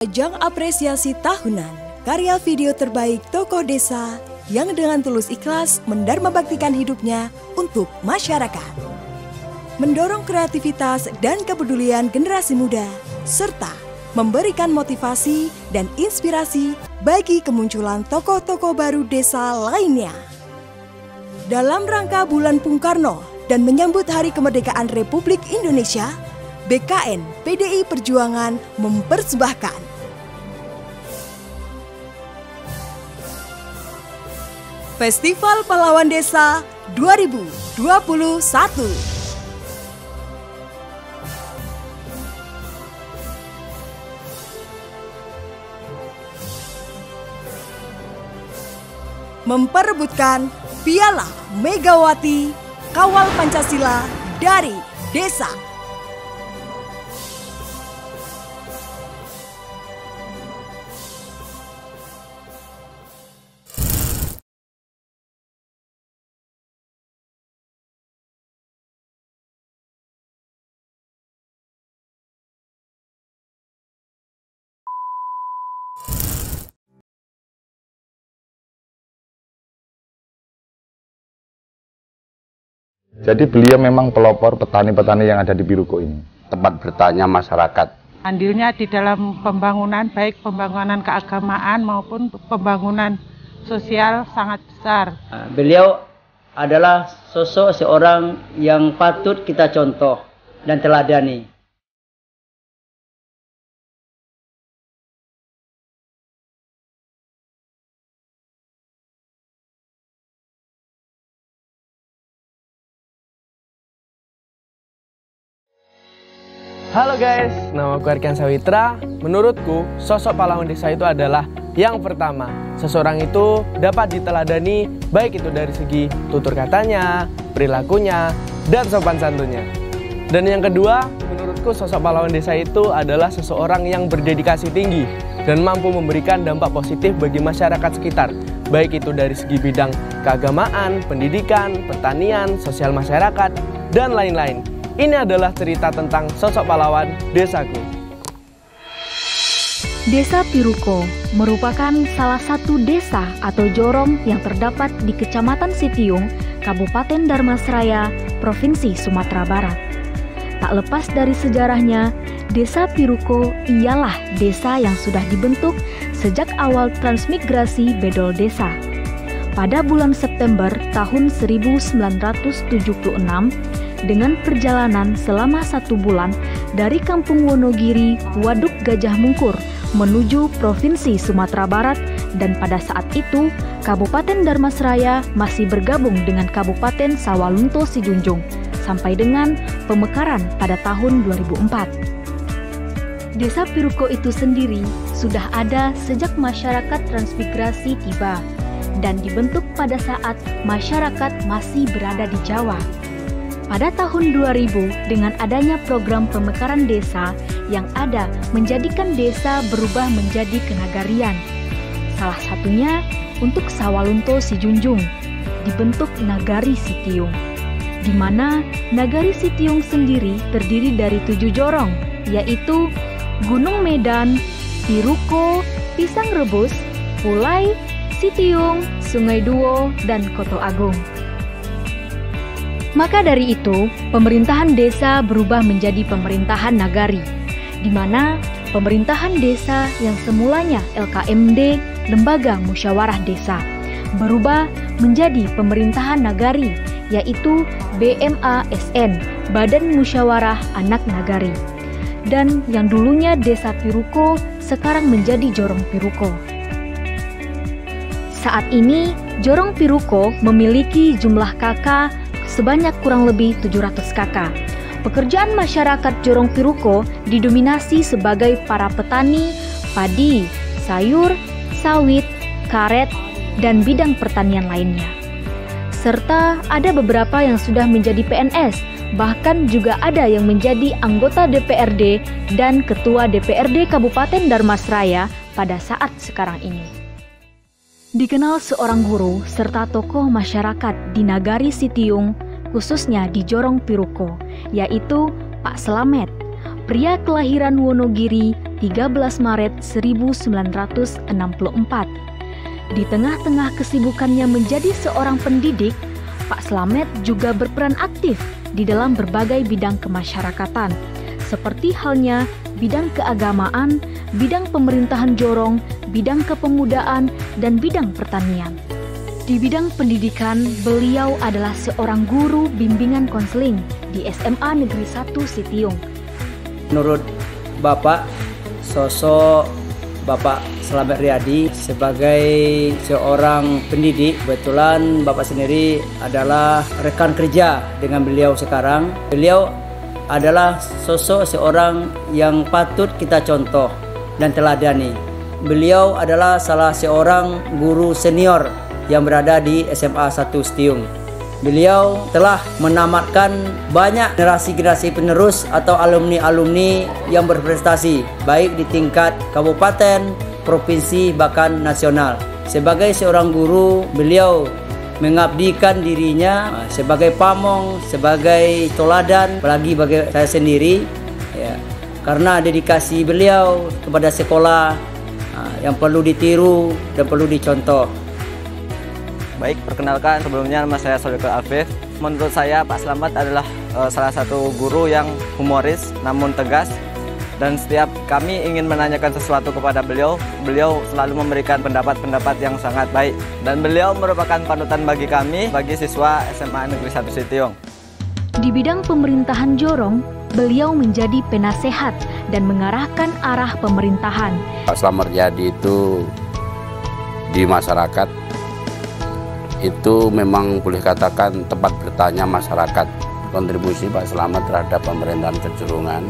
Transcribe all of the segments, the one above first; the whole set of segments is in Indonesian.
Ajang apresiasi tahunan karya video terbaik tokoh desa yang dengan tulus ikhlas mendharmabaktikan hidupnya untuk masyarakat. Mendorong kreativitas dan kepedulian generasi muda, serta memberikan motivasi dan inspirasi bagi kemunculan tokoh-tokoh baru desa lainnya. Dalam rangka Bulan Bung Karno dan menyambut Hari Kemerdekaan Republik Indonesia, BKN PDI Perjuangan mempersembahkan Festival Pahlawan Desa 2021. Memperebutkan Piala Megawati Kawal Pancasila dari desa. Jadi beliau memang pelopor petani-petani yang ada di Piruko ini. Tempat bertanya masyarakat. Andilnya di dalam pembangunan, baik pembangunan keagamaan maupun pembangunan sosial sangat besar. Beliau adalah sosok seorang yang patut kita contoh dan teladani. Halo guys, nama aku Arkan Sawitra. Menurutku, sosok pahlawan desa itu adalah yang pertama, seseorang itu dapat diteladani baik itu dari segi tutur katanya, perilakunya, dan sopan santunnya. Dan yang kedua, menurutku sosok pahlawan desa itu adalah seseorang yang berdedikasi tinggi dan mampu memberikan dampak positif bagi masyarakat sekitar, baik itu dari segi bidang keagamaan, pendidikan, pertanian, sosial masyarakat, dan lain-lain. Ini adalah cerita tentang sosok pahlawan desaku. Desa Piruko merupakan salah satu desa atau jorong yang terdapat di Kecamatan Sitiung, Kabupaten Dharmasraya, Provinsi Sumatera Barat. Tak lepas dari sejarahnya, Desa Piruko ialah desa yang sudah dibentuk sejak awal transmigrasi Bedol Desa. Pada bulan September tahun 1976, dengan perjalanan selama 1 bulan dari Kampung Wonogiri, Waduk Gajah Mungkur menuju Provinsi Sumatera Barat, dan pada saat itu Kabupaten Dharmasraya masih bergabung dengan Kabupaten Sawalunto Sijunjung sampai dengan pemekaran pada tahun 2004. Desa Piruko itu sendiri sudah ada sejak masyarakat transmigrasi tiba dan dibentuk pada saat masyarakat masih berada di Jawa. Pada tahun 2000, dengan adanya program pemekaran desa yang ada menjadikan desa berubah menjadi kenagarian. Salah satunya untuk Sawalunto Sijunjung, dibentuk Nagari Sitiung, di mana Nagari Sitiung sendiri terdiri dari 7 jorong, yaitu Gunung Medan, Piruko, Pisang Rebus, Pulai, Sitiung, Sungai Duo, dan Koto Agung. Maka dari itu, pemerintahan desa berubah menjadi pemerintahan nagari, di mana pemerintahan desa yang semulanya LKMD, Lembaga Musyawarah Desa, berubah menjadi pemerintahan nagari, yaitu BMASN, Badan Musyawarah Anak Nagari. Dan yang dulunya Desa Piruko, sekarang menjadi Jorong Piruko. Saat ini, Jorong Piruko memiliki jumlah KK sebanyak kurang lebih 700 KK. Pekerjaan masyarakat Jorong Piruko didominasi sebagai para petani, padi, sayur, sawit, karet, dan bidang pertanian lainnya. Serta ada beberapa yang sudah menjadi PNS, bahkan juga ada yang menjadi anggota DPRD dan Ketua DPRD Kabupaten Dharmasraya pada saat sekarang ini. Dikenal seorang guru serta tokoh masyarakat di Nagari Sitiung, khususnya di Jorong Piruko, yaitu Pak Slamet, pria kelahiran Wonogiri 13 Maret 1964. Di tengah-tengah kesibukannya menjadi seorang pendidik, Pak Slamet juga berperan aktif di dalam berbagai bidang kemasyarakatan, seperti halnya bidang keagamaan, bidang pemerintahan jorong, bidang kepemudaan, dan bidang pertanian. Di bidang pendidikan, beliau adalah seorang guru bimbingan konseling di SMA Negeri 1 Sitiung. Menurut Bapak, sosok Bapak Slamet Riyadi sebagai seorang pendidik, kebetulan Bapak sendiri adalah rekan kerja dengan beliau sekarang. Beliau adalah sosok seorang yang patut kita contoh dan teladani. Beliau adalah salah seorang guru senior yang berada di SMA 1 Sitiung. Beliau telah menamatkan banyak generasi-generasi penerus atau alumni-alumni yang berprestasi, baik di tingkat kabupaten, provinsi, bahkan nasional. Sebagai seorang guru, beliau mengabdikan dirinya sebagai pamong, sebagai toladan, apalagi bagi saya sendiri, ya, karena dedikasi beliau kepada sekolah yang perlu ditiru dan perlu dicontoh. Baik, perkenalkan, sebelumnya nama saya Sodeko Afif. Menurut saya Pak Slamet adalah salah satu guru yang humoris namun tegas, dan setiap kami ingin menanyakan sesuatu kepada beliau, beliau selalu memberikan pendapat-pendapat yang sangat baik, dan beliau merupakan panutan bagi kami, bagi siswa SMA Negeri 1 Sitiung. Di bidang pemerintahan jorong, beliau menjadi penasehat dan mengarahkan arah pemerintahan. Pak Slamet Riyadi itu di masyarakat itu memang boleh katakan tempat bertanya masyarakat. Kontribusi Pak Slamet terhadap pemerintahan Kejurungan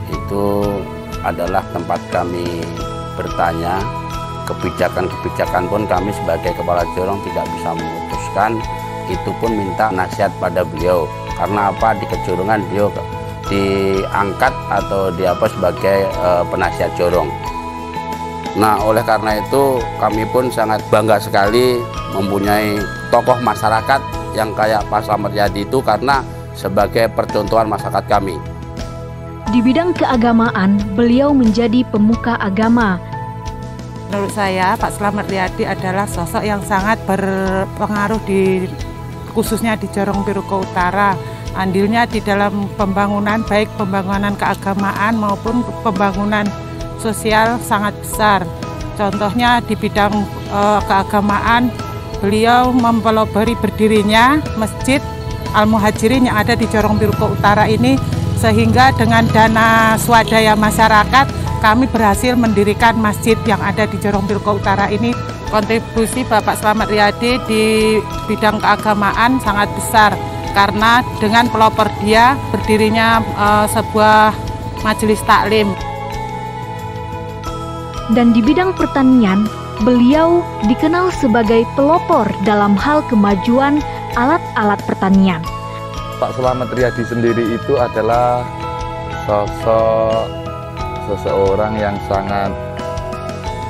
itu adalah tempat kami bertanya. Kebijakan-kebijakan pun kami sebagai kepala jorong tidak bisa memutuskan, itu pun minta nasihat pada beliau. Karena apa? Di Kejurungan beliau diangkat atau sebagai penasihat jorong. Nah, oleh karena itu kami pun sangat bangga sekali mempunyai tokoh masyarakat yang kayak Pak Slamet Riyadi itu, karena sebagai percontohan masyarakat kami. Di bidang keagamaan, beliau menjadi pemuka agama. Menurut saya, Pak Slamet Riyadi adalah sosok yang sangat berpengaruh khususnya di Jorong Piruko Utara. Andilnya di dalam pembangunan, baik pembangunan keagamaan maupun pembangunan sosial sangat besar. Contohnya di bidang keagamaan, beliau mempelopori berdirinya Masjid Al-Muhajirin yang ada di Jorong Piruko Utara ini, sehingga dengan dana swadaya masyarakat kami berhasil mendirikan masjid yang ada di Jorong Piruko Utara ini. Kontribusi Bapak Slamet Riyadi di bidang keagamaan sangat besar, karena dengan pelopor dia berdirinya sebuah majelis taklim. Dan di bidang pertanian, beliau dikenal sebagai pelopor dalam hal kemajuan alat-alat pertanian. Pak Slamet Riyadi sendiri itu adalah sosok seseorang yang sangat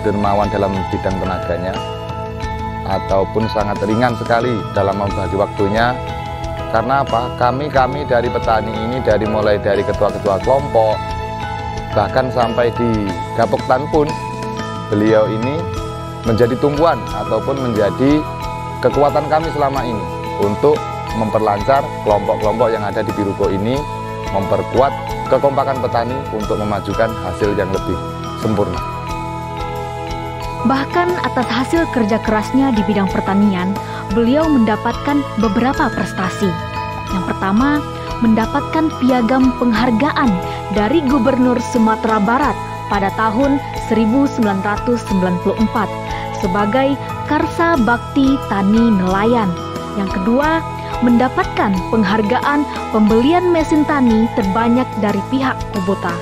dermawan dalam bidang tenaganya, ataupun sangat ringan sekali dalam membagi waktunya. Karena apa? Kami dari petani ini, mulai dari ketua-ketua kelompok, bahkan sampai di Gapoktan pun, beliau ini menjadi tumpuan ataupun menjadi kekuatan kami selama ini untuk memperlancar kelompok-kelompok yang ada di Piruko ini, memperkuat kekompakan petani untuk memajukan hasil yang lebih sempurna. Bahkan atas hasil kerja kerasnya di bidang pertanian, beliau mendapatkan beberapa prestasi. Yang pertama, mendapatkan piagam penghargaan dari Gubernur Sumatera Barat pada tahun 1994 sebagai Karsa Bakti Tani Nelayan. Yang kedua, mendapatkan penghargaan pembelian mesin tani terbanyak dari pihak Kubota.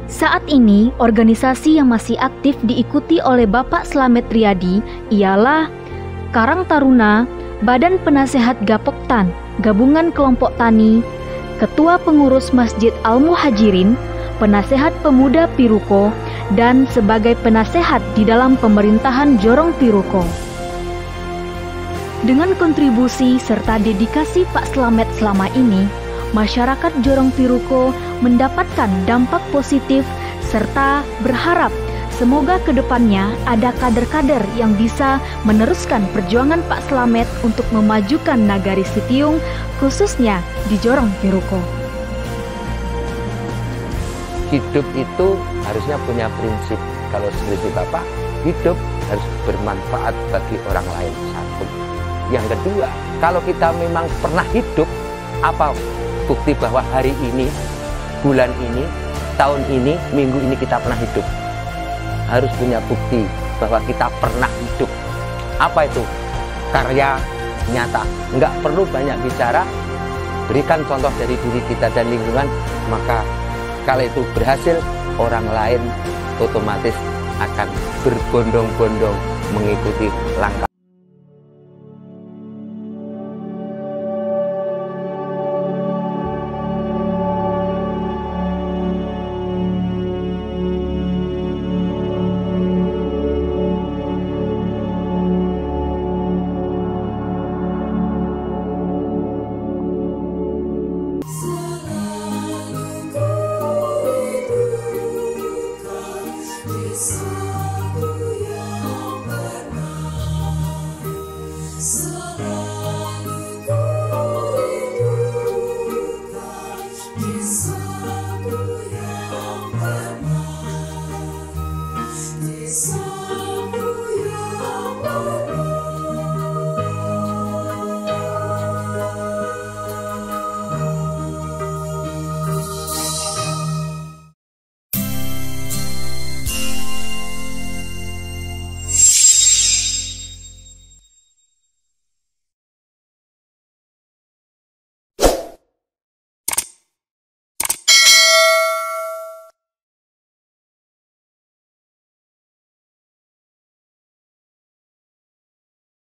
Saat ini, organisasi yang masih aktif diikuti oleh Bapak Slamet Riyadi ialah Karang Taruna, Badan Penasehat Gapoktan, Gabungan Kelompok Tani, Ketua Pengurus Masjid Al-Muhajirin, Penasehat Pemuda Piruko, dan sebagai penasehat di dalam pemerintahan Jorong Piruko. Dengan kontribusi serta dedikasi Pak Slamet selama ini, masyarakat Jorong Piruko mendapatkan dampak positif serta berharap semoga kedepannya ada kader-kader yang bisa meneruskan perjuangan Pak Slamet untuk memajukan Nagari Sitiung, khususnya di Jorong Piruko. Hidup itu harusnya punya prinsip. Kalau prinsip Bapak, hidup harus bermanfaat bagi orang lain. Satu. Yang kedua, kalau kita memang pernah hidup, apa bukti bahwa hari ini, bulan ini, tahun ini, minggu ini kita pernah hidup? Harus punya bukti bahwa kita pernah hidup. Apa itu? Karya nyata. Nggak perlu banyak bicara, berikan contoh dari diri kita dan lingkungan, maka kalau itu berhasil, orang lain otomatis akan berbondong-bondong mengikuti langkah.